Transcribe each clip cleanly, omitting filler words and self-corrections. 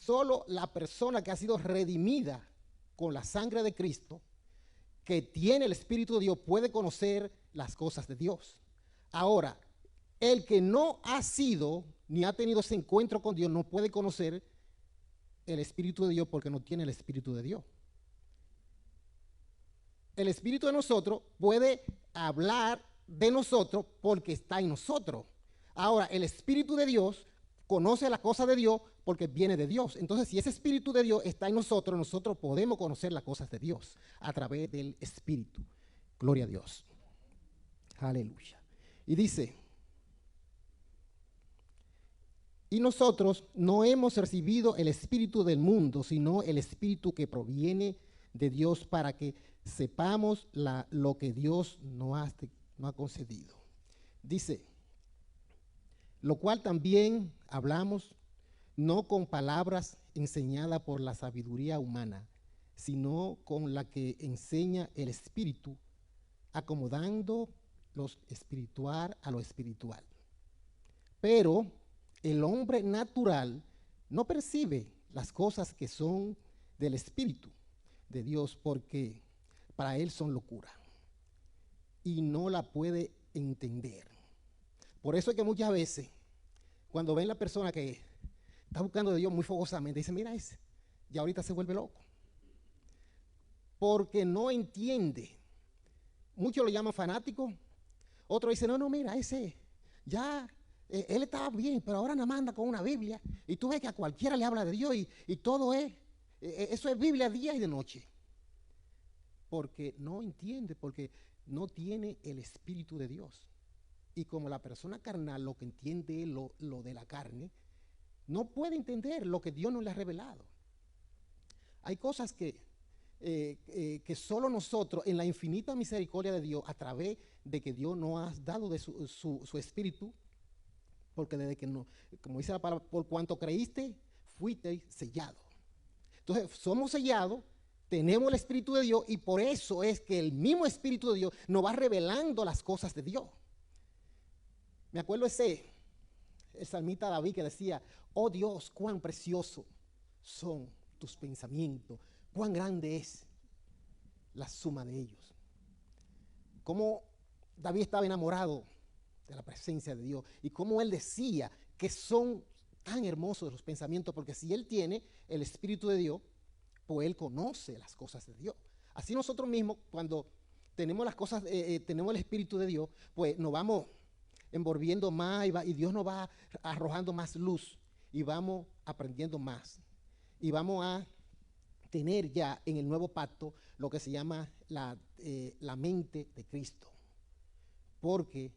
solo la persona que ha sido redimida con la sangre de Cristo, que tiene el Espíritu de Dios, puede conocer las cosas de Dios. Ahora, el que no ha sido ni ha tenido ese encuentro con Dios no puede conocer el Espíritu de Dios porque no tiene el Espíritu de Dios. El Espíritu de nosotros puede hablar de nosotros porque está en nosotros. Ahora, el Espíritu de Dios conoce las cosas de Dios porque viene de Dios. Entonces, si ese Espíritu de Dios está en nosotros, nosotros podemos conocer las cosas de Dios a través del Espíritu. Gloria a Dios. Aleluya. Y dice, y nosotros no hemos recibido el Espíritu del mundo, sino el Espíritu que proviene de Dios para que sepamos lo que Dios nos ha concedido. Dice, lo cual también hablamos no con palabras enseñadas por la sabiduría humana, sino con la que enseña el Espíritu, acomodando lo espiritual a lo espiritual. Pero el hombre natural no percibe las cosas que son del Espíritu de Dios, porque para él son locura y no la puede entender. Por eso es que muchas veces, cuando ven la persona que está buscando de Dios muy fogosamente, dicen, mira ese, y ahorita se vuelve loco. Porque no entiende. Muchos lo llaman fanático, otros dicen, no, mira, ese, ya, él estaba bien, pero ahora nada más anda con una Biblia, y tú ves que a cualquiera le habla de Dios, y todo eso es Biblia día y de noche. Porque no entiende, porque no tiene el Espíritu de Dios. Y como la persona carnal lo que entiende es lo de la carne, no puede entender lo que Dios no le ha revelado. Hay cosas que solo nosotros, en la infinita misericordia de Dios, a través de que Dios nos ha dado de su Espíritu, porque desde que no, como dice la palabra, por cuanto creíste, fuiste sellado. Entonces, somos sellados, tenemos el Espíritu de Dios, y por eso es que el mismo Espíritu de Dios nos va revelando las cosas de Dios. Me acuerdo el salmista David que decía, oh Dios, cuán preciosos son tus pensamientos, cuán grande es la suma de ellos. Cómo David estaba enamorado de la presencia de Dios y cómo él decía que son tan hermosos los pensamientos, porque si él tiene el Espíritu de Dios, pues él conoce las cosas de Dios. Así nosotros mismos, cuando tenemos las cosas, tenemos el Espíritu de Dios, pues nos vamos envolviendo más y Dios nos va arrojando más luz y vamos aprendiendo más. Y vamos a tener ya en el nuevo pacto lo que se llama la mente de Cristo. Porque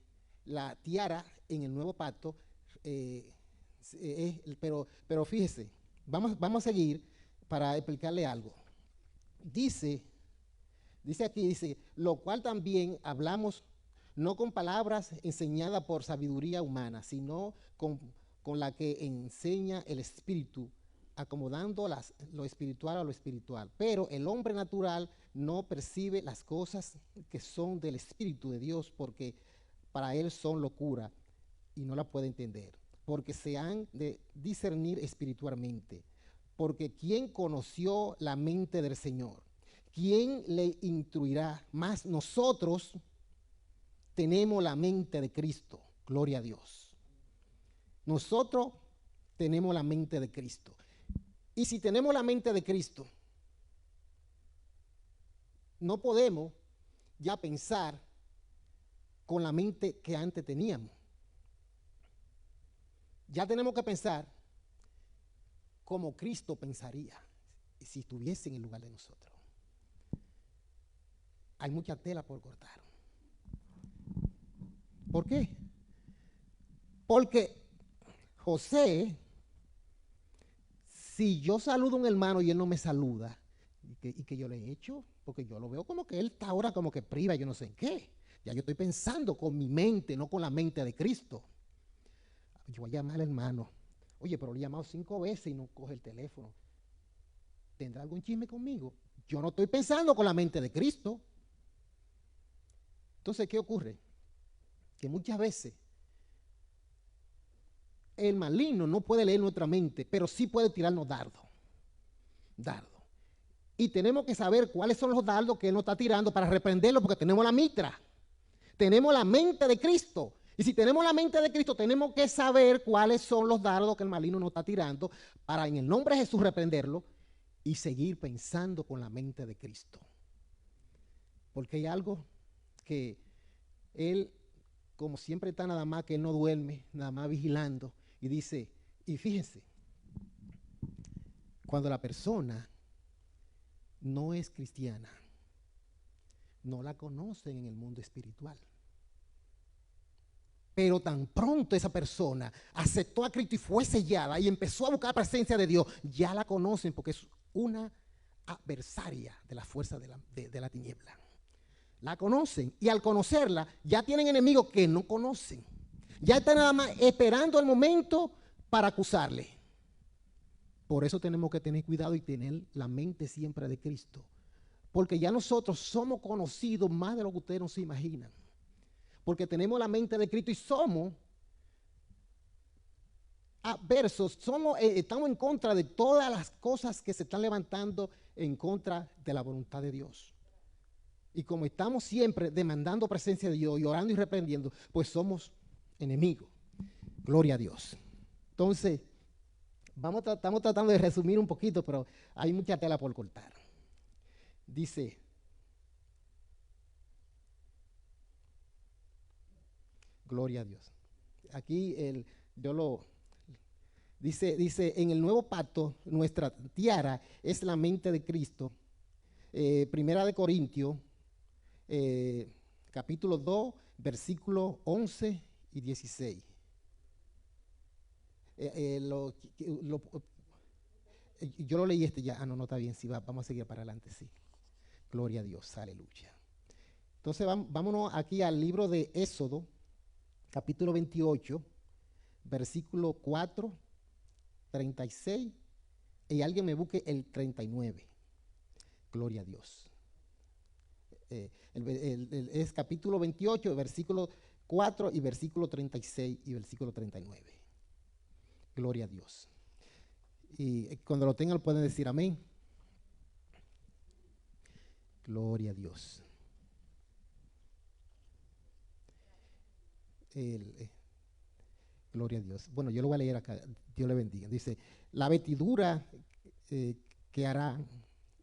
la tiara en el nuevo pacto, pero fíjese, vamos a seguir para explicarle algo. Dice aquí, lo cual también hablamos no con palabras enseñadas por sabiduría humana, sino con la que enseña el Espíritu, acomodando lo espiritual a lo espiritual. Pero el hombre natural no percibe las cosas que son del Espíritu de Dios, porque para él son locura y no la puede entender, porque se han de discernir espiritualmente. Porque ¿quién conoció la mente del Señor? ¿Quién le instruirá? Más nosotros tenemos la mente de Cristo. Gloria a Dios. Nosotros tenemos la mente de Cristo. Y si tenemos la mente de Cristo, no podemos ya pensar con la mente que antes teníamos. Ya tenemos que pensar como Cristo pensaría si estuviese en el lugar de nosotros. Hay mucha tela por cortar. ¿Por qué? Porque José, si yo saludo a un hermano y él no me saluda, ¿y que yo le he hecho? Porque yo lo veo como que él está ahora como que priva, yo no sé en qué. Ya yo estoy pensando con mi mente, no con la mente de Cristo. Yo voy a llamar al hermano. Oye, pero le he llamado 5 veces y no coge el teléfono. ¿Tendrá algún chisme conmigo? Yo no estoy pensando con la mente de Cristo. Entonces, ¿qué ocurre? Que muchas veces el maligno no puede leer nuestra mente, pero sí puede tirarnos dardos. Y tenemos que saber cuáles son los dardos que él nos está tirando para reprenderlo, porque tenemos la mitra. Tenemos la mente de Cristo. Y si tenemos la mente de Cristo, tenemos que saber cuáles son los dardos que el maligno nos está tirando para en el nombre de Jesús reprenderlo y seguir pensando con la mente de Cristo. Porque hay algo que él, como siempre está nada más que él no duerme, nada más vigilando, y dice, y fíjense, cuando la persona no es cristiana, no la conocen en el mundo espiritual. Pero tan pronto esa persona aceptó a Cristo y fue sellada y empezó a buscar la presencia de Dios, ya la conocen porque es una adversaria de la fuerza de la tiniebla. La conocen y al conocerla ya tienen enemigos que no conocen. Ya están nada más esperando el momento para acusarle. Por eso tenemos que tener cuidado y tener la mente siempre de Cristo. Porque ya nosotros somos conocidos más de lo que ustedes no se imaginan. Porque tenemos la mente de Cristo y somos adversos, estamos en contra de todas las cosas que se están levantando en contra de la voluntad de Dios. Y como estamos siempre demandando presencia de Dios y orando y reprendiendo, pues somos enemigos. Gloria a Dios. Entonces, estamos tratando de resumir un poquito, pero hay mucha tela por cortar. Dice, gloria a Dios. Aquí dice, en el nuevo pacto, nuestra tiara es la mente de Cristo. Primera de Corintios, capítulo 2, versículos 11 y 16. Yo lo leí ya. No está bien. Sí, vamos a seguir para adelante, sí. Gloria a Dios, aleluya. Entonces vámonos aquí al libro de Éxodo, capítulo 28, versículo 4, 36, y alguien me busque el 39. Gloria a Dios. Es capítulo 28, versículo 4 y versículo 36 y versículo 39. Gloria a Dios. Y cuando lo tengan pueden decir amén. Gloria a Dios. Gloria a Dios. Bueno, yo lo voy a leer acá. Dios le bendiga. Dice, la vestidura que harán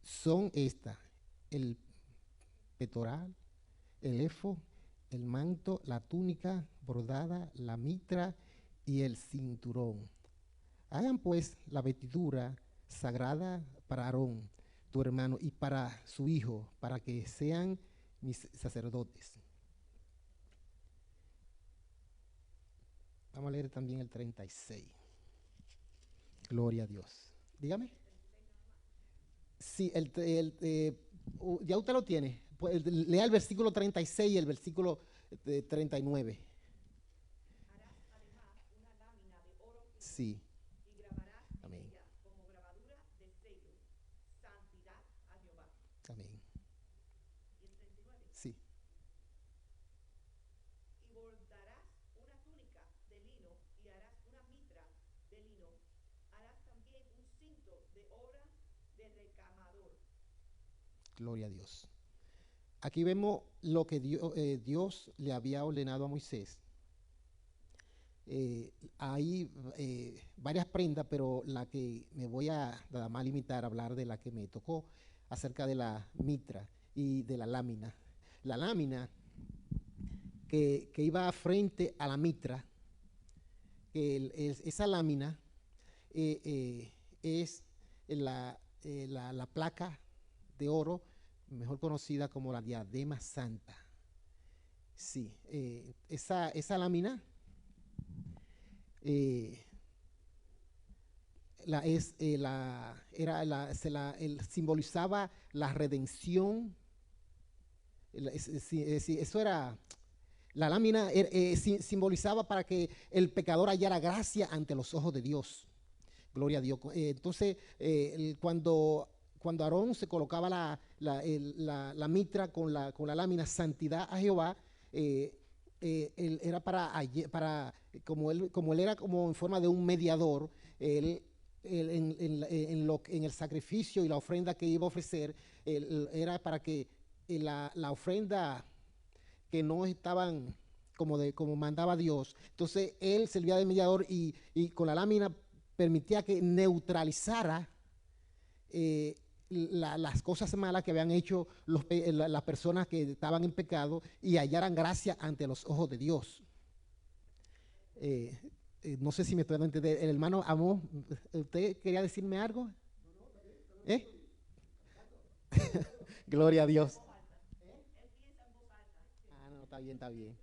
son estas: el pectoral, el efod, el manto, la túnica bordada, la mitra y el cinturón. Hagan pues la vestidura sagrada para Aarón, tu hermano, y para su hijo, para que sean mis sacerdotes. Vamos a leer también el 36. Gloria a Dios. Dígame. Sí, ya usted lo tiene. Pues, lea el versículo 36 y el versículo 39. Harás además una lámina de oro puro, Sí. y grabarás en Amén. ella como grabadura de sello, santidad a Jehová. Amén. Y el 39. Sí. Y bordarás una túnica de lino y harás una mitra de lino. Harás también un cinto de obra de recamador. Gloria a Dios. Aquí vemos lo que Dios le había ordenado a Moisés. Hay varias prendas, pero la que me voy a nada más limitar a hablar de la que me tocó acerca de la mitra y de la lámina. La lámina que iba frente a la mitra, esa lámina es la placa de oro, mejor conocida como la diadema santa. Sí, esa lámina simbolizaba la redención. Eso era, la lámina simbolizaba para que el pecador hallara gracia ante los ojos de Dios. Gloria a Dios. Entonces, cuando Aarón se colocaba la mitra con la lámina santidad a Jehová, él era como él era como en forma de un mediador, en el sacrificio y la ofrenda que iba a ofrecer, era para que la ofrenda que no estaban como mandaba Dios. Entonces él servía de mediador y con la lámina permitía que neutralizara las cosas malas que habían hecho las personas que estaban en pecado y hallaran gracia ante los ojos de Dios. No sé si me estoy dando a entender. El hermano Amó, ¿usted quería decirme algo? ¿Eh? Gloria a Dios. Ah, no, está bien, está bien.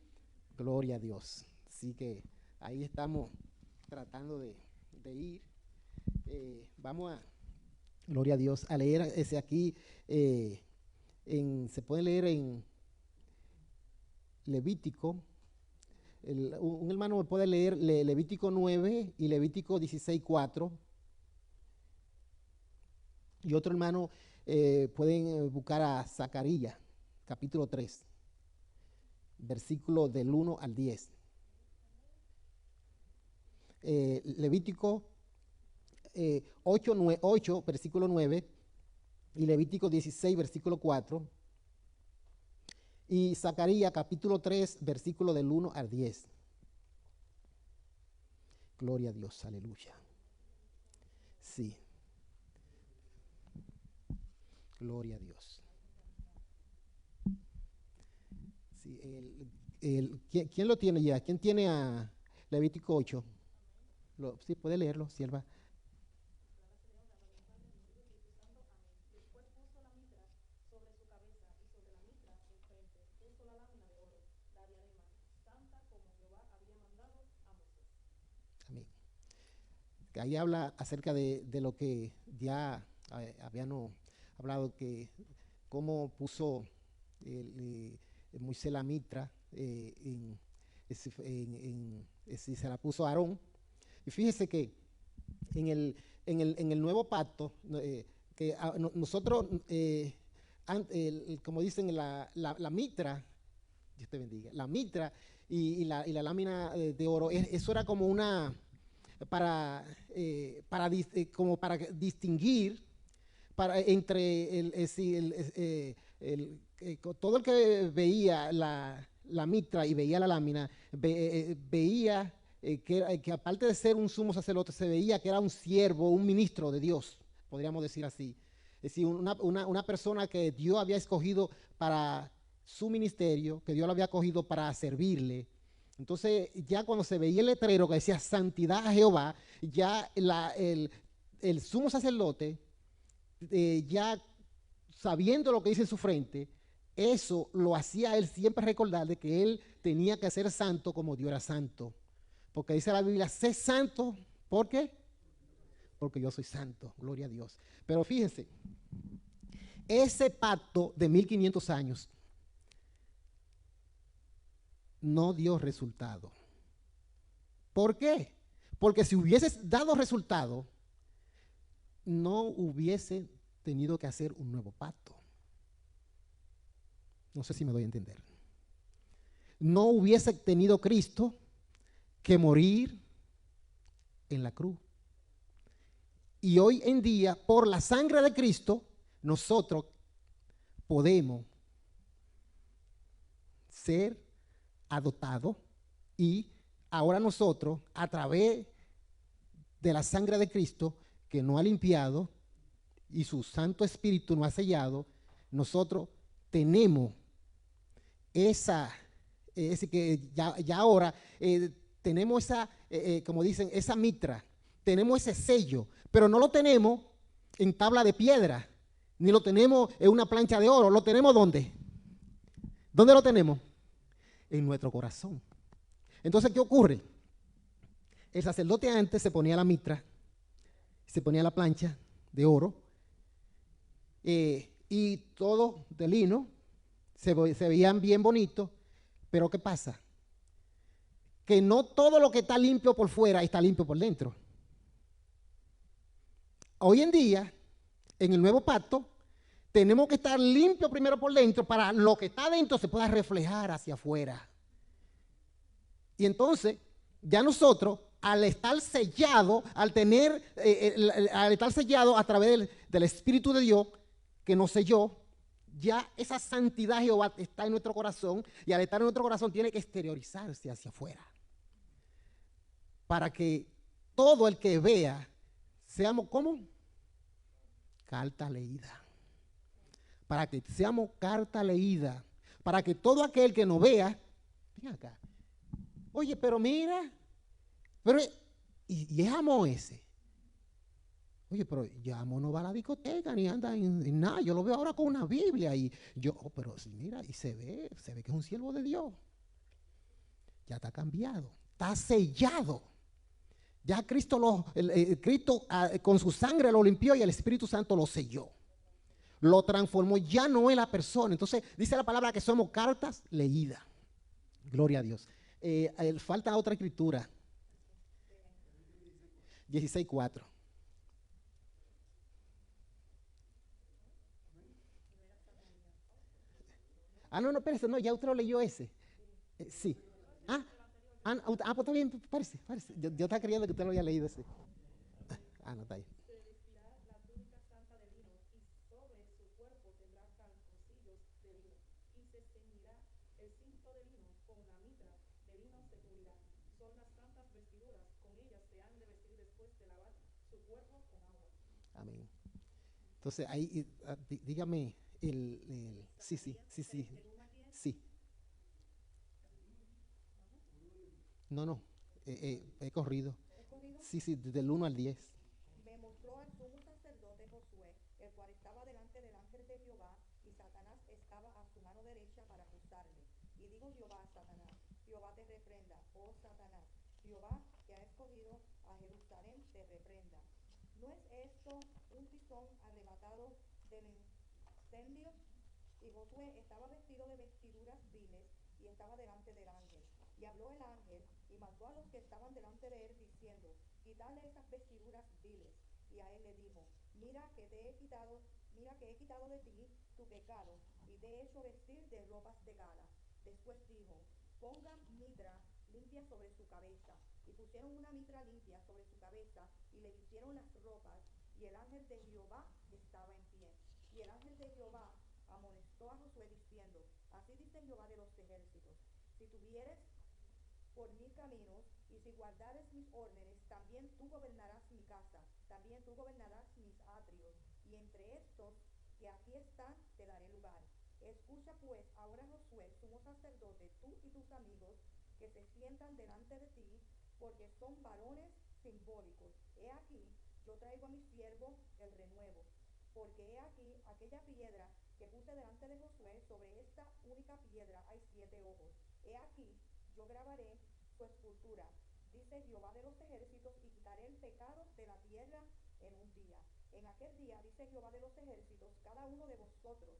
Gloria a Dios. Así que ahí estamos tratando de ir. Vamos a, gloria a Dios, a leer ese aquí. Se puede leer en Levítico. Un hermano me puede leer Levítico 9 y Levítico 16:4. Y otro hermano pueden buscar a Zacarías, capítulo 3, versículo del 1 al 10. Levítico 8, versículo 9, y Levítico 16, versículo 4. Y Zacarías capítulo 3, versículo del 1 al 10. Gloria a Dios, aleluya. Sí. Gloria a Dios. Sí, ¿quién lo tiene ya? ¿Quién tiene a Levítico 8? Sí, puede leerlo, sierva. Amén. Ahí habla acerca de lo que ya habíamos hablado, que cómo puso Moisés la mitra, se la puso a Aarón. Y fíjese que en el nuevo pacto, nosotros, como dicen, la mitra, Dios te bendiga, la mitra y la lámina de oro, eso era como como para distinguir entre todo el que veía la mitra y veía la lámina, veía que aparte de ser un sumo sacerdote, se veía que era un siervo, un ministro de Dios, podríamos decir así. Es decir, una persona que Dios había escogido para su ministerio, que Dios lo había escogido para servirle. Entonces, ya cuando se veía el letrero que decía santidad a Jehová, ya el sumo sacerdote, ya sabiendo lo que dice en su frente, eso lo hacía él siempre recordar de que él tenía que ser santo como Dios era santo. Porque dice la Biblia, sé santo, ¿por qué? Porque yo soy santo, gloria a Dios. Pero fíjense, ese pacto de 1500 años no dio resultado. ¿Por qué? Porque si hubiese dado resultado, no hubiese tenido que hacer un nuevo pacto. No sé si me doy a entender. No hubiese tenido Cristo que morir en la cruz. Y hoy en día, por la sangre de Cristo, nosotros podemos ser adoptados y ahora nosotros, a través de la sangre de Cristo, que nos ha limpiado y su Santo Espíritu nos ha sellado, nosotros tenemos esa, que ya ahora tenemos esa, como dicen, esa mitra, tenemos ese sello, pero no lo tenemos en tabla de piedra, ni lo tenemos en una plancha de oro. ¿Lo tenemos dónde? ¿Dónde lo tenemos? En nuestro corazón. Entonces, ¿qué ocurre? El sacerdote antes se ponía la mitra, se ponía la plancha de oro, y todo de lino, se veían bien bonitos, pero ¿qué pasa? Que no todo lo que está limpio por fuera está limpio por dentro. Hoy en día, en el nuevo pacto, tenemos que estar limpios primero por dentro para lo que está dentro se pueda reflejar hacia afuera. Y entonces, ya nosotros, al estar sellado, al estar sellado a través del Espíritu de Dios que nos selló, ya esa santidad de Jehová está en nuestro corazón, y al estar en nuestro corazón tiene que exteriorizarse hacia afuera. Para que todo el que vea, seamos como carta leída. Para que seamos carta leída. Para que todo aquel que nos vea, ven acá, oye, pero mira, pero y es Amós ese. Oye, pero ya Amós no va a la discoteca ni anda en nada. Yo lo veo ahora con una Biblia y yo, pero sí, mira, y se ve que es un siervo de Dios. Ya está cambiado, está sellado. Ya Cristo con su sangre lo limpió y el Espíritu Santo lo selló. Lo transformó, ya no es la persona. Entonces dice la palabra que somos cartas leídas. Gloria a Dios. Falta otra escritura. 16:4. No, espérese, no, ya usted lo leyó ese. Sí. Pues está bien, parece. Yo estaba creyendo que usted lo había leído ese. No está ahí. Se vestirá la túnica santa de lino, y sobre su cuerpo tendrá calzoncillos de lino, y se ceñirá el cinto de lino, con la mitra de lino se cubrirá. Son las santas vestiduras, con ellas se han de vestir después de lavar su cuerpo con agua. Amén. Entonces ahí, dígame sí. Sí. No, he corrido. Sí, desde el 1 al 10. Me mostró al sumo sacerdote Josué, el cual estaba delante del ángel de Jehová, y Satanás estaba a su mano derecha para acusarle. Y dijo Jehová a Satanás: Jehová te reprenda, oh Satanás. Jehová, que ha escogido a Jerusalén, te reprenda. ¿No es esto un tizón arrebatado del incendio? Y Josué estaba vestido de vestiduras viles, y estaba delante del ángel. Y habló el ángel, y mandó a los que estaban delante de él, diciendo: quitadle esas vestiduras viles. Y a él le dijo: mira que he quitado de ti tu pecado, y te he hecho vestir de ropas de gala. Después dijo: pongan mitra limpia sobre su cabeza. Y pusieron una mitra limpia sobre su cabeza, y le vistieron las ropas, y el ángel de Jehová estaba en pie. Y el ángel de Jehová amonestó a Josué diciendo: así dice Jehová de los ejércitos: si tuvieres por mí caminos, y si guardares mis órdenes, también tú gobernarás mi casa, también tú gobernarás mis atrios, y entre estos que aquí están te daré lugar. Escucha pues ahora, Josué, sumo sacerdote, tú y tus amigos que se sientan delante de ti, porque son varones simbólicos. He aquí, yo traigo a mi siervo el renuevo, porque he aquí aquella piedra que puse delante de Josué, sobre esta única piedra hay 7 ojos. He aquí, yo grabaré su escultura, dice Jehová de los ejércitos, y quitaré el pecado de la tierra en un día. En aquel día, dice Jehová de los ejércitos, cada uno de vosotros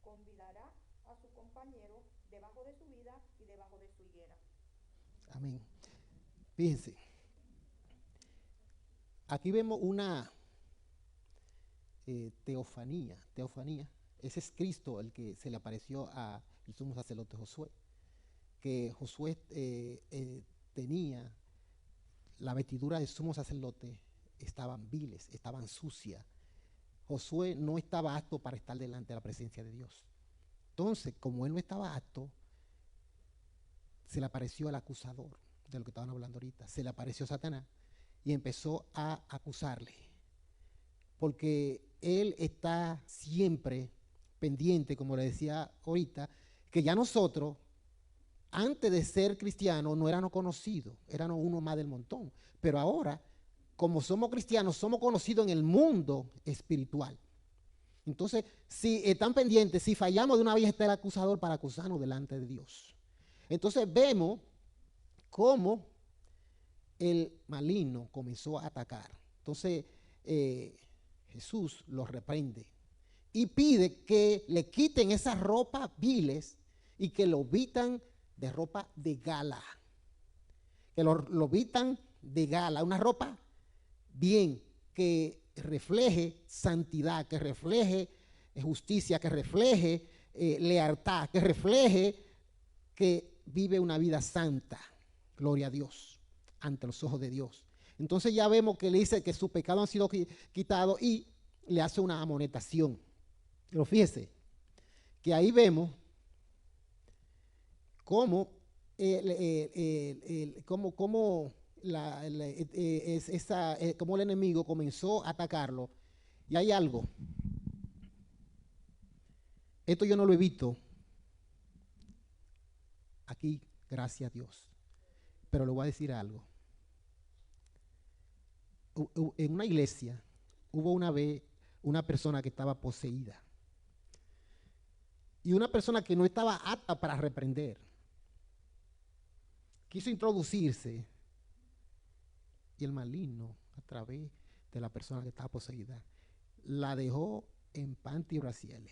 convidará a su compañero debajo de su vida y debajo de su higuera. Amén. Fíjense, aquí vemos una teofanía. Ese es Cristo el que se le apareció al sumo sacerdote Josué. Que Josué tenía la vestidura de sumo sacerdote, estaban viles, estaban sucias. Josué no estaba apto para estar delante de la presencia de Dios. Entonces, como él no estaba apto, se le apareció el acusador, de lo que estaban hablando ahorita. Se le apareció Satanás y empezó a acusarle. Porque él está siempre pendiente, como le decía ahorita, que ya nosotros, antes de ser cristianos, no éramos conocidos, éramos uno más del montón. Pero ahora, como somos cristianos, somos conocidos en el mundo espiritual. Entonces, si están pendientes, si fallamos, de una vez está el acusador para acusarnos delante de Dios. Entonces vemos cómo el maligno comenzó a atacar. Entonces Jesús los reprende y pide que le quiten esas ropas viles y que lo vistan de ropa de gala. Que lo vistan de gala, una ropa bien, que refleje santidad, que refleje justicia, que refleje lealtad, que refleje que vive una vida santa. Gloria a Dios, ante los ojos de Dios. Entonces ya vemos que le dice que sus pecados han sido quitados y le hace una amonestación. Pero fíjese que ahí vemos cómo cómo el enemigo comenzó a atacarlo. Y hay algo. Esto yo no lo he visto aquí, gracias a Dios. Pero le voy a decir algo. En una iglesia hubo una vez una persona que estaba poseída. Y una persona que no estaba apta para reprender. Quiso introducirse. Y el maligno, a través de la persona que estaba poseída, la dejó en panty y brasieles.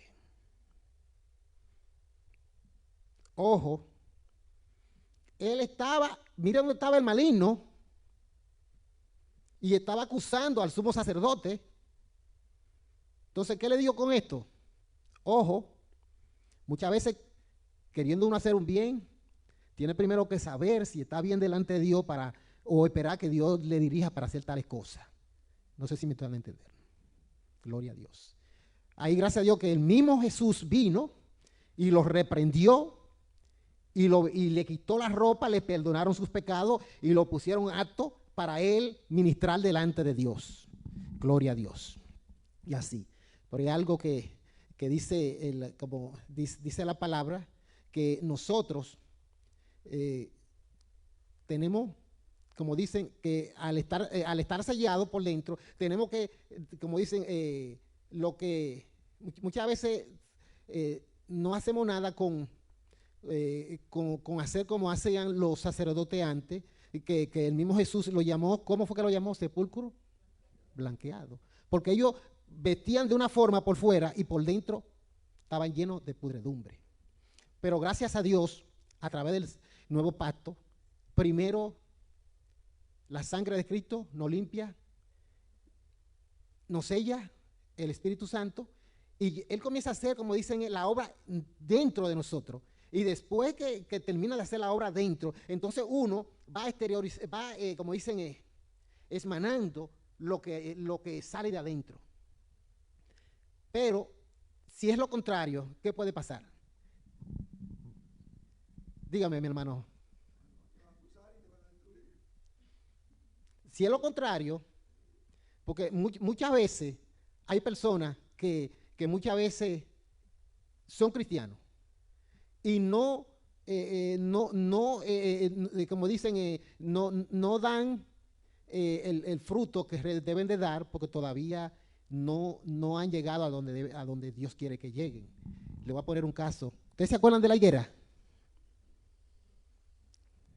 Ojo, él estaba, mira dónde estaba el maligno, y estaba acusando al sumo sacerdote. Entonces, ¿qué le digo con esto? Ojo, muchas veces queriendo uno hacer un bien, tiene primero que saber si está bien delante de Dios o esperar que Dios le dirija para hacer tales cosas. No sé si me están a entender. Gloria a Dios. Ahí gracias a Dios que el mismo Jesús vino y los reprendió y le quitó la ropa, le perdonaron sus pecados y lo pusieron apto para él ministrar delante de Dios. Gloria a Dios. Y así. Pero hay algo que dice, como dice la palabra, que nosotros tenemos, como dicen, que al estar sellado por dentro, tenemos que, como dicen, lo que muchas veces no hacemos nada con hacer como hacían los sacerdotes antes, que el mismo Jesús lo llamó, ¿cómo fue que lo llamó? Sepulcro blanqueado. Porque ellos vestían de una forma por fuera y por dentro estaban llenos de pudredumbre. Pero gracias a Dios, a través del nuevo pacto, primero la sangre de Cristo nos limpia, nos sella el Espíritu Santo y Él comienza a hacer, como dicen, la obra dentro de nosotros. Y después que termina de hacer la obra dentro, entonces uno va exteriorizando, como dicen, esmanando lo que sale de adentro. Pero si es lo contrario, ¿qué puede pasar? Dígame, mi hermano. Si es lo contrario, porque muchas veces hay personas que muchas veces son cristianos y como dicen, no dan el fruto que deben de dar porque todavía no han llegado a donde Dios quiere que lleguen. Le voy a poner un caso. ¿Ustedes se acuerdan de la higuera?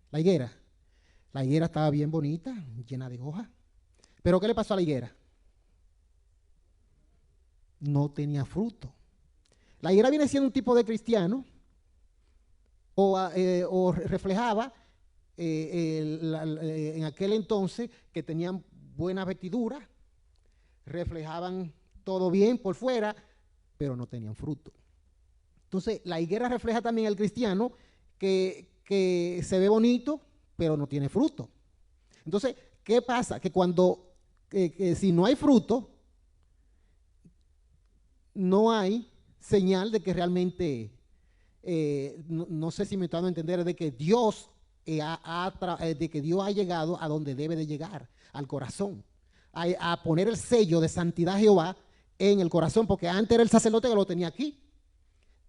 La higuera estaba bien bonita, llena de hojas. ¿Pero qué le pasó a la higuera? No tenía fruto. La higuera viene siendo un tipo de cristiano o reflejaba en aquel entonces que tenían buena vestidura, reflejaban todo bien por fuera, pero no tenían fruto. Entonces, la higuera refleja también al cristiano que se ve bonito, pero no tiene fruto. Entonces, ¿qué pasa? Que cuando, si no hay fruto, no hay señal de que realmente, no sé si me están a entender, de que Dios ha llegado a donde debe de llegar, al corazón, a poner el sello de santidad a Jehová en el corazón, porque antes era el sacerdote que lo tenía aquí,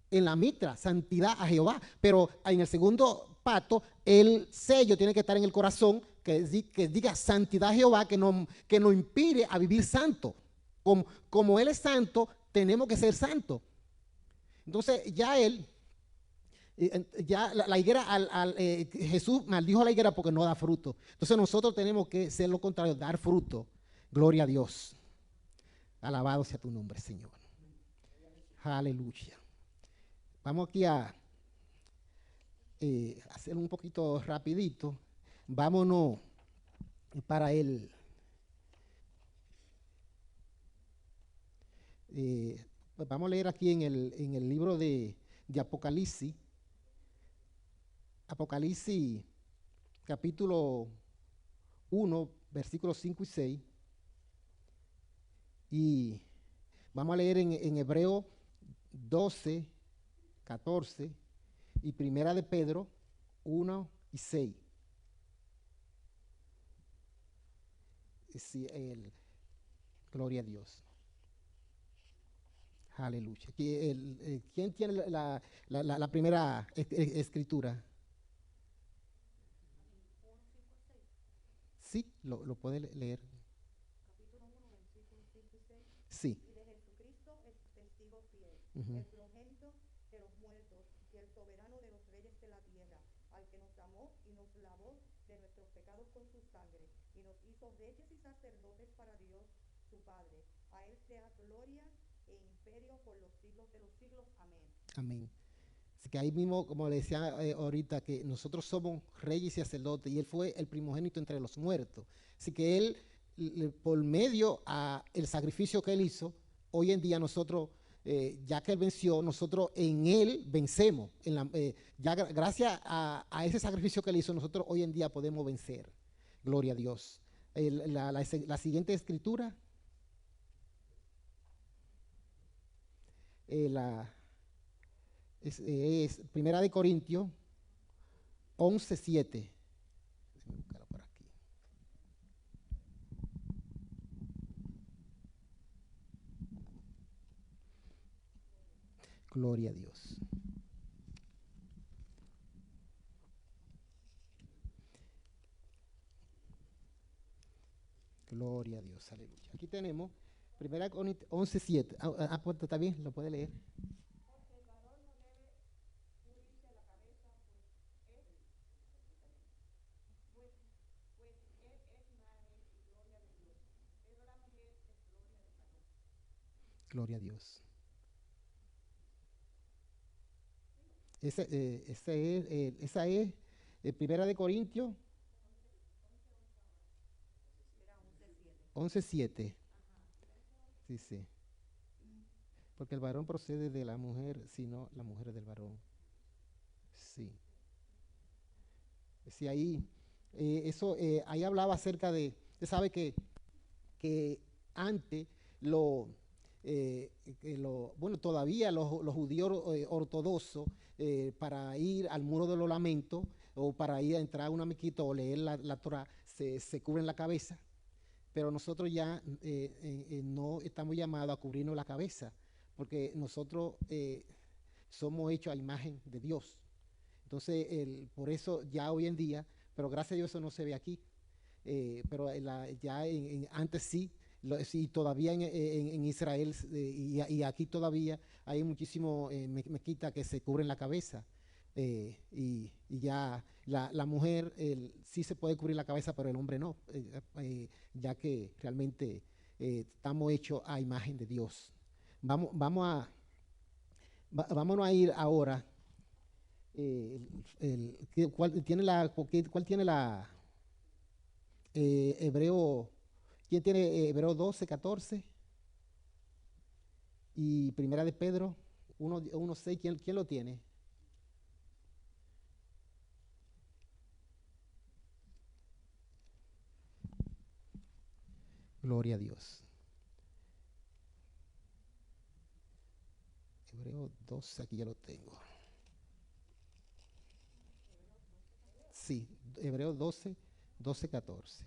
en la mitra, santidad a Jehová, pero en el segundo pacto, el sello tiene que estar en el corazón, que diga santidad a Jehová, que nos impide a vivir santo. Como Él es santo, tenemos que ser santos. Entonces ya la higuera, Jesús maldijo a la higuera porque no da fruto. Entonces nosotros tenemos que ser lo contrario, dar fruto. Gloria a Dios. Alabado sea tu nombre, Señor. Aleluya. Vamos aquí a hacer un poquito rapidito. Vámonos para el pues vamos a leer aquí en el libro de Apocalipsis. Apocalipsis capítulo 1, versículos 5 y 6. Y vamos a leer en Hebreo 12, 14 y Primera de Pedro 1 y 6. Sí, gloria a Dios. Aleluya. ¿Quién tiene la primera escritura? Sí, lo puede leer. Capítulo 1, versículos 5 y 6. Sí. Y de Jesucristo el testigo fiel, Ujú. el progénito de los muertos y el soberano de los reyes de la tierra, al que nos amó y nos lavó de nuestros pecados con su sangre y nos hizo reyes y sacerdotes para Dios su Padre. A él sea gloria e imperio por los siglos de los siglos. Amén. Amén. Así que ahí mismo, como le decía ahorita, que nosotros somos reyes y sacerdotes y él fue el primogénito entre los muertos. Así que él, por medio a el sacrificio que él hizo, hoy en día nosotros, ya que él venció, nosotros en él vencemos. Ya gracias a ese sacrificio que él hizo, nosotros hoy en día podemos vencer. Gloria a Dios. La siguiente escritura. Es Primera de Corintios 11:7. Déjame buscarlo por aquí. Gloria a Dios. Gloria a Dios, aleluya. Aquí tenemos Primera de Corintios 11:7. Pues está bien, lo puede leer. Gloria a Dios. Esa es Primera de Corintios 11:7. Sí, sí. Porque el varón procede de la mujer, sino la mujer es del varón. Sí. Sí, ahí, ahí hablaba acerca de, usted sabe que antes bueno, todavía los judíos ortodoxos, para ir al muro de los lamentos o para ir a entrar a una mezquita o leer la Torah, se cubren la cabeza, pero nosotros ya no estamos llamados a cubrirnos la cabeza, porque nosotros somos hechos a imagen de Dios. Entonces, por eso ya hoy en día, pero gracias a Dios eso no se ve aquí, pero ya antes sí, sí, todavía en Israel y aquí todavía hay muchísimo mezquita que se cubren la cabeza, y ya la mujer sí se puede cubrir la cabeza, pero el hombre no, ya que realmente estamos hechos a imagen de Dios. Vámonos a ir ahora. ¿Cuál tiene la Hebreo? ¿Quién tiene Hebreo 12, 14? Y Primera de Pedro 1, 6. ¿Quién lo tiene? Gloria a Dios. Hebreo 12, aquí ya lo tengo. Sí, Hebreo 12, 14.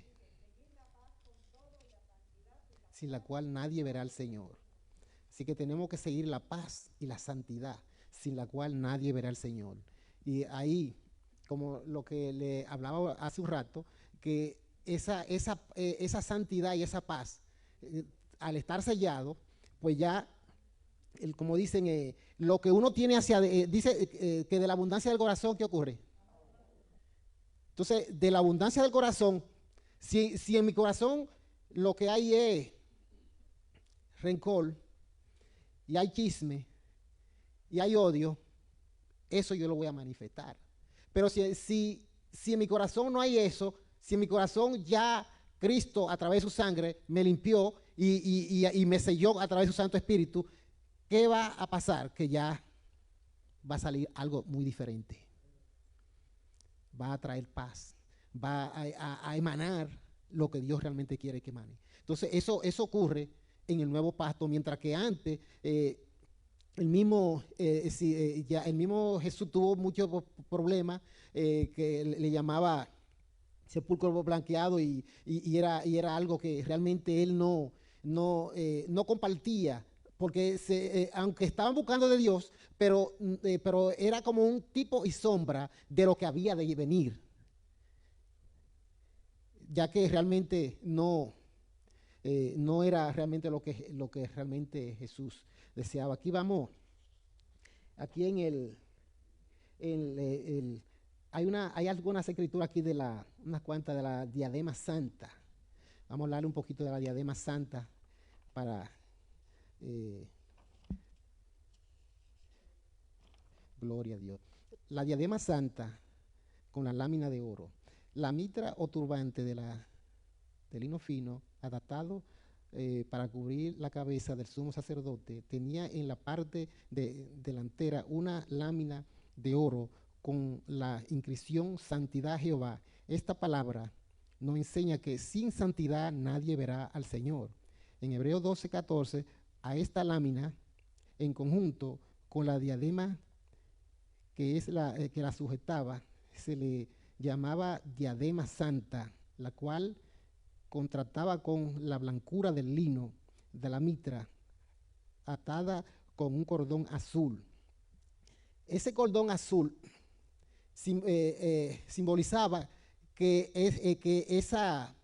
Sin la cual nadie verá al Señor. Así que tenemos que seguir la paz y la santidad, sin la cual nadie verá al Señor. Y ahí, como lo que le hablaba hace un rato, que esa santidad y esa paz, al estar sellado, pues ya, como dicen, lo que uno tiene dice que de la abundancia del corazón, ¿qué ocurre? Entonces, de la abundancia del corazón, si en mi corazón lo que hay es rencor, y hay chisme, y hay odio, eso yo lo voy a manifestar. Pero si en mi corazón no hay eso, si en mi corazón ya Cristo a través de su sangre me limpió y me selló a través de su Santo Espíritu, ¿qué va a pasar? Que ya va a salir algo muy diferente. Va a traer paz, va a emanar lo que Dios realmente quiere que emane. Entonces, eso ocurre en el nuevo pacto, mientras que antes el mismo Jesús tuvo muchos problemas que le llamaba sepulcro blanqueado y era algo que realmente él no compartía, porque aunque estaban buscando de Dios, pero era como un tipo y sombra de lo que había de venir, ya que realmente no era realmente lo que realmente Jesús deseaba. Aquí hay algunas escrituras aquí unas cuantas de la diadema santa. Vamos a hablar un poquito de la diadema santa para gloria a Dios. La diadema santa con la lámina de oro, la mitra o turbante de lino fino, adaptado para cubrir la cabeza del sumo sacerdote, tenía en la parte delantera una lámina de oro con la inscripción Santidad Jehová. Esta palabra nos enseña que sin santidad nadie verá al Señor. En Hebreos 12:14, a esta lámina, en conjunto con la diadema que la sujetaba, se le llamaba diadema santa, la cual contrastaba con la blancura del lino de la mitra, atada con un cordón azul. Ese cordón azul simbolizaba que esa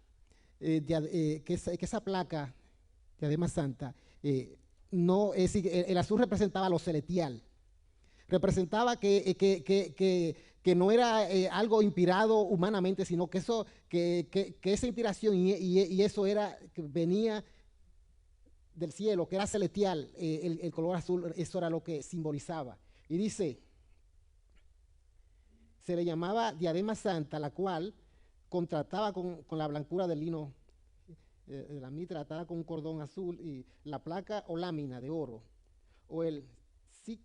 placa, diadema santa, el azul representaba lo celestial, representaba que no era algo inspirado humanamente, sino que esa inspiración y eso era que venía del cielo, que era celestial. El color azul, eso era lo que simbolizaba. Y dice, se le llamaba diadema santa, la cual contrastaba con la blancura del lino de la mitra, atada con un cordón azul, y la placa o lámina de oro, o el SIC,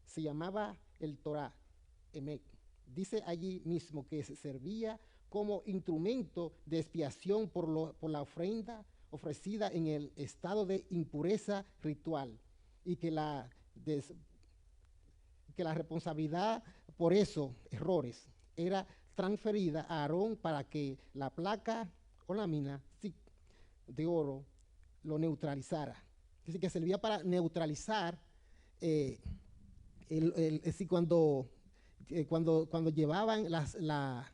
se llamaba el Torah, Emek. Dice allí mismo que se servía como instrumento de expiación por la ofrenda ofrecida en el estado de impureza ritual, y que la responsabilidad por esos errores era transferida a Aarón para que la placa o lámina de oro lo neutralizara. Es decir, que servía para neutralizar cuando llevaban la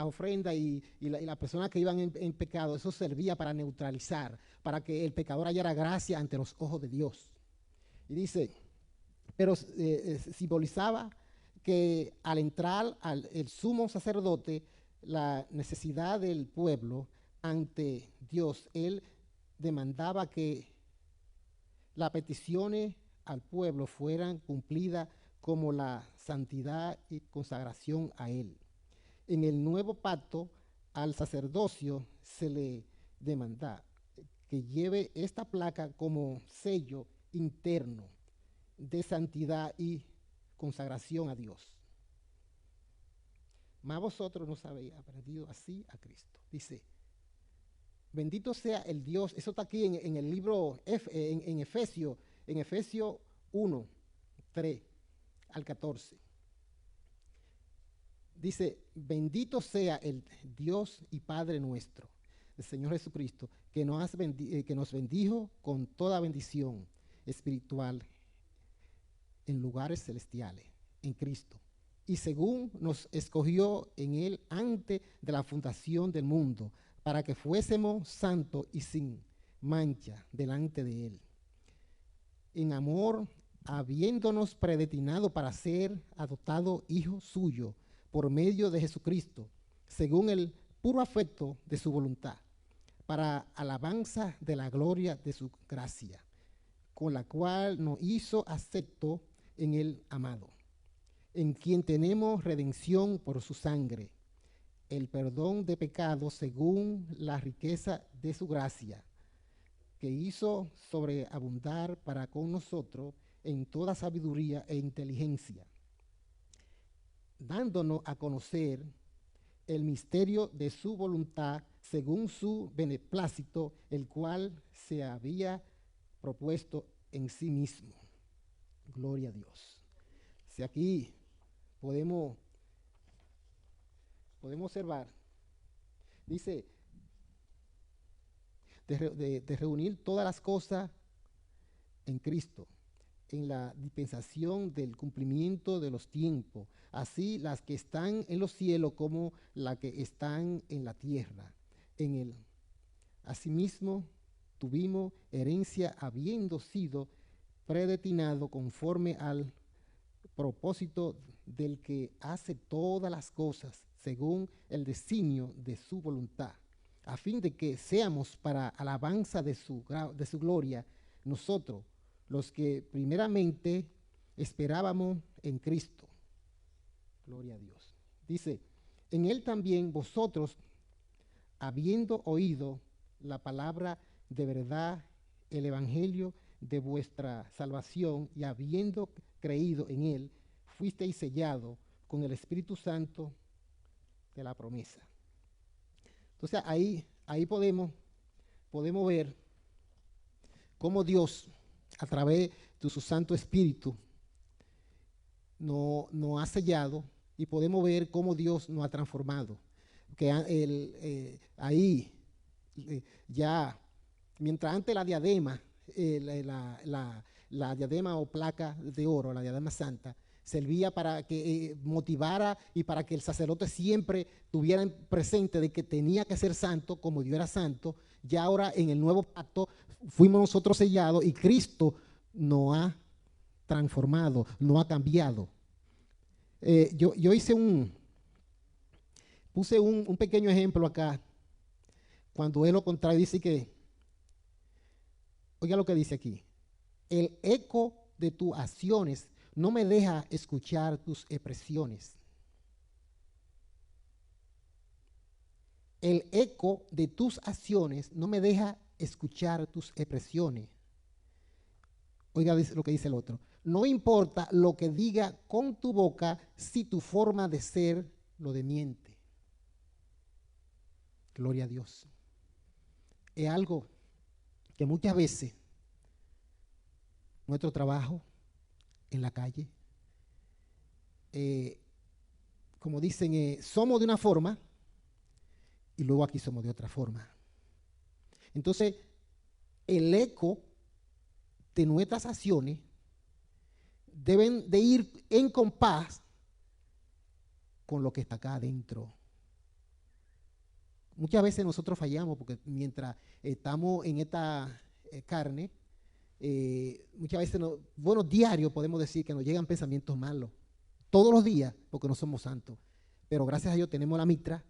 ofrenda y las personas que iban en pecado, eso servía para neutralizar, para que el pecador hallara gracia ante los ojos de Dios. Y dice, pero simbolizaba que al entrar el sumo sacerdote, la necesidad del pueblo ante Dios, él demandaba que las peticiones al pueblo fueran cumplidas como la santidad y consagración a él. En el nuevo pacto, al sacerdocio se le demanda que lleve esta placa como sello interno de santidad y consagración a Dios. Mas vosotros nos habéis aprendido así a Cristo. Dice, bendito sea el Dios, eso está aquí en el libro, en Efesios 1, 3 al 14. Dice, bendito sea el Dios y Padre nuestro, el Señor Jesucristo, que nos bendijo con toda bendición espiritual en lugares celestiales, en Cristo. Y según nos escogió en Él antes de la fundación del mundo, para que fuésemos santos y sin mancha delante de Él. En amor, habiéndonos predestinado para ser adoptados hijos suyos por medio de Jesucristo, según el puro afecto de su voluntad, para alabanza de la gloria de su gracia, con la cual nos hizo acepto en el amado, en quien tenemos redención por su sangre, el perdón de pecados según la riqueza de su gracia, que hizo sobreabundar para con nosotros en toda sabiduría e inteligencia, dándonos a conocer el misterio de su voluntad según su beneplácito, el cual se había propuesto en sí mismo. Gloria a Dios. Si aquí podemos observar, dice, de reunir todas las cosas en Cristo, en la dispensación del cumplimiento de los tiempos, así las que están en los cielos como las que están en la tierra. En él, asimismo, tuvimos herencia habiendo sido predestinado conforme al propósito del que hace todas las cosas según el designio de su voluntad, a fin de que seamos para alabanza de su gloria, nosotros, los que primeramente esperábamos en Cristo. Gloria a Dios. Dice, en él también vosotros, habiendo oído la palabra de verdad, el evangelio de vuestra salvación, y habiendo creído en él, fuisteis sellados con el Espíritu Santo de la promesa. Entonces ahí podemos ver cómo Dios, a través de su Santo Espíritu, nos ha sellado, y podemos ver cómo Dios nos ha transformado. Que ya, mientras antes la diadema, la diadema o placa de oro, la diadema santa, servía para que motivara y para que el sacerdote siempre tuviera presente de que tenía que ser santo como Dios era santo. Ya ahora en el nuevo pacto fuimos nosotros sellados y Cristo nos ha transformado, nos ha cambiado. Yo puse un pequeño ejemplo acá, cuando es lo contrario. Dice que, oiga lo que dice aquí, el eco de tus acciones no me deja escuchar tus expresiones. El eco de tus acciones no me deja escuchar tus expresiones. Oiga lo que dice el otro. No importa lo que diga con tu boca si tu forma de ser lo demiente. Gloria a Dios. Es algo que muchas veces nuestro trabajo en la calle, como dicen, somos de una forma y luego aquí somos de otra forma. Entonces, el eco de nuestras acciones deben de ir en compás con lo que está acá adentro. Muchas veces nosotros fallamos porque mientras estamos en esta carne, muchas veces, diario podemos decir que nos llegan pensamientos malos, todos los días, porque no somos santos. Pero gracias a Dios tenemos la mitra,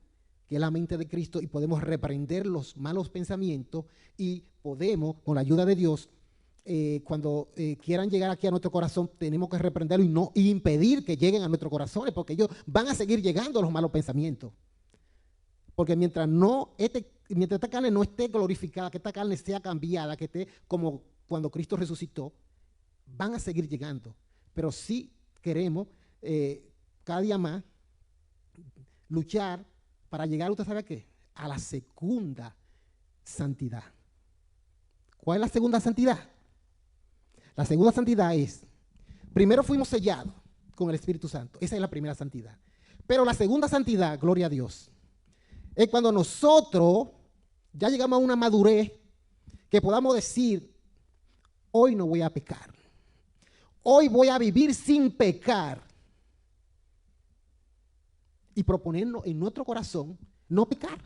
que es la mente de Cristo, y podemos reprender los malos pensamientos y podemos, con la ayuda de Dios, cuando quieran llegar aquí a nuestro corazón, tenemos que reprenderlo y no impedir que lleguen a nuestros corazones, porque ellos van a seguir llegando a los malos pensamientos. Porque mientras esta carne no esté glorificada, que esta carne sea cambiada, que esté como cuando Cristo resucitó, van a seguir llegando. Pero sí queremos cada día más luchar para llegar, ¿usted sabe a qué? A la segunda santidad. ¿Cuál es la segunda santidad? La segunda santidad es, primero fuimos sellados con el Espíritu Santo. Esa es la primera santidad. Pero la segunda santidad, gloria a Dios, es cuando nosotros ya llegamos a una madurez que podamos decir, hoy no voy a pecar. Hoy voy a vivir sin pecar. Y proponernos en nuestro corazón no pecar.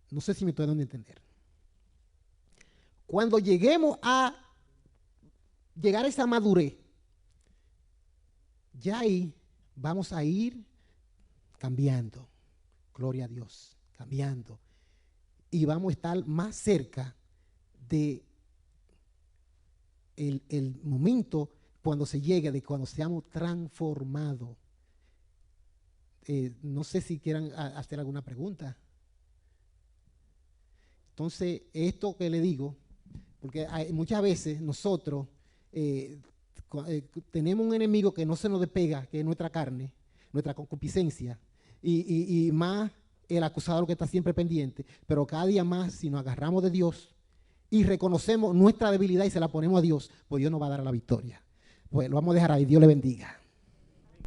No sé si me estoy dando a entender. Cuando lleguemos a llegar a esa madurez, ya ahí vamos a ir cambiando. Gloria a Dios, cambiando. Y vamos a estar más cerca de el momento cuando se llegue, de cuando seamos transformados. No sé si quieran hacer alguna pregunta. Entonces, esto que le digo, porque muchas veces nosotros tenemos un enemigo que no se nos despega, que es nuestra carne, nuestra concupiscencia, y más el acusador que está siempre pendiente. Pero cada día más, si nos agarramos de Dios y reconocemos nuestra debilidad y se la ponemos a Dios, pues Dios nos va a dar la victoria. Pues lo vamos a dejar ahí. Dios le bendiga.